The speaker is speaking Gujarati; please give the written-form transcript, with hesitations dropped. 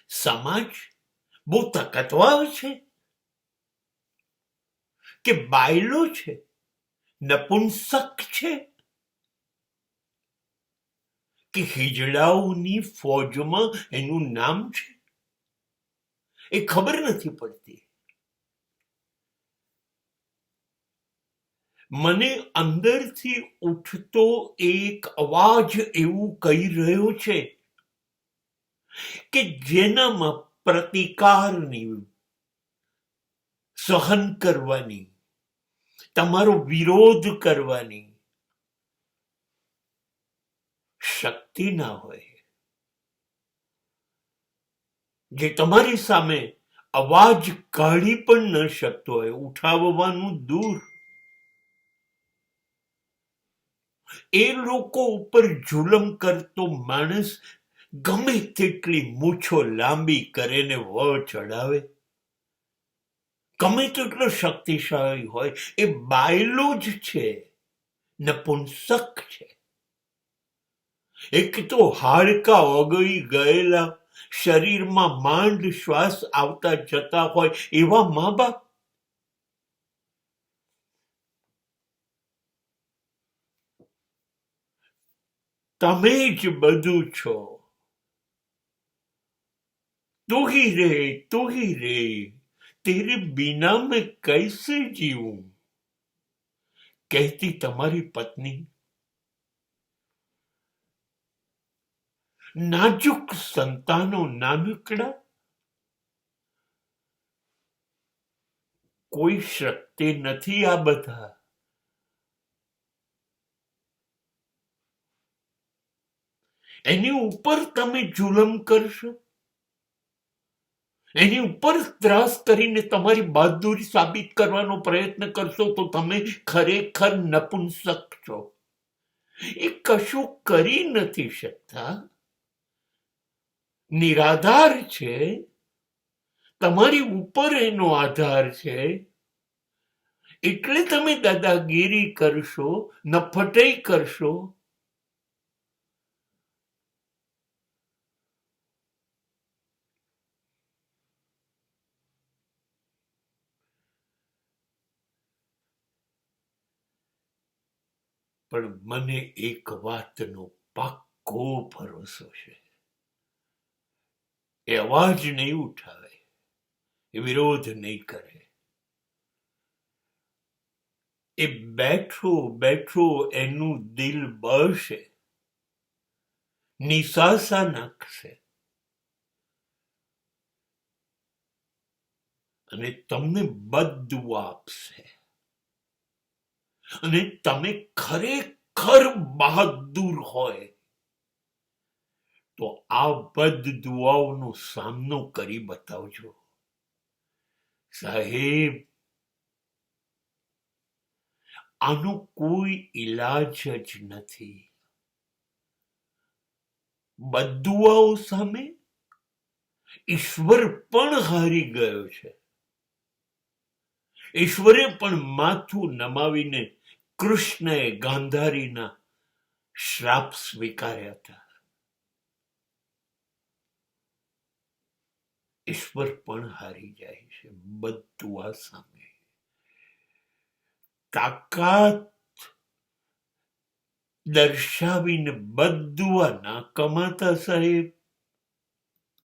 સમાજ બહુ તાકાતવાર છે કે બાયલો છે, નપુંસક છે કે હિજડાઓની ફોજમાં એનું નામ છે, એ ખબર નથી પડતી. મને અંદરથી ઉઠતો એક અવાજ એવું કહી રહ્યો છે કે જેનામાં પ્રતિકારની, સહન કરવાની, તમારો વિરોધ કરવાની શક્તિ ના હોય, જે તમારી સામે અવાજ કાઢી પણ ન શકતો હોય, ઉઠાવવાનું દૂર, એ લોકો ઉપર જુલમ કરતો માણસ ગમે તેટલી મૂછો લાંબી કરે ને વળ ચડાવે, ગમે તેટલો શક્તિશાળી હોય, એ બાયલો જ છે, નપુંસક છે. એક તો હાડકા ઓગળી ગયેલા, શરીરમાં માંડ શ્વાસ આવતા જતા હોય એવા મા બાપ, તમે જ બધું છો. તું ही रे, तेरे बिना मैं कैसे जीऊं, કહેતી તમારી પત્ની નાજુક સંતાનો નાનકડા, કોઈ શક્તિ નથી આ બધા. એની ઉપર તમે જુલમ કરશો, એની ઉપર ત્રાસ કરીને તમારી બહાદુરી સાબિત કરવાનો પ્રયત્ન કરશો તો તમે ખરેખર નપુંસક છો. એ કશું કરી નથી શકતા, નિરાધાર છે, તમારી ઉપર એનો આધાર છે, એટલે તમે દાદાગીરી કરશો, નફટાઈ કરશો. પણ મને એક વાતનો પાક્કો ભરોસો છે, એ અવાજ નહીં ઉઠાવે, એ વિરોધ નહીં કરે, એ બેઠો બેઠો એનું દિલ બળશે, નિસાસા નાખશે અને તમને બદદુઆ આપશે. અને તમે ખરેખર બહાદુર હોય તો આ બદદુઆઓનો સામનો કરી બતાવજો. સાહેબ, આનો કોઈ ઈલાજ જ નથી. બદદુઆઓ સામે ઈશ્વર પણ હારી ગયો છે. ઈશ્વરે પણ માથું નમાવીને કૃષ્ણએ ગાંધારીના શ્રાપ સ્વીકાર્યા હતા. ઈશ્વર પણ હારી જાય છે બદદુઆ સામે. તાકાત દર્શાવીને બદદુઆ ના કમાતા સાહેબ.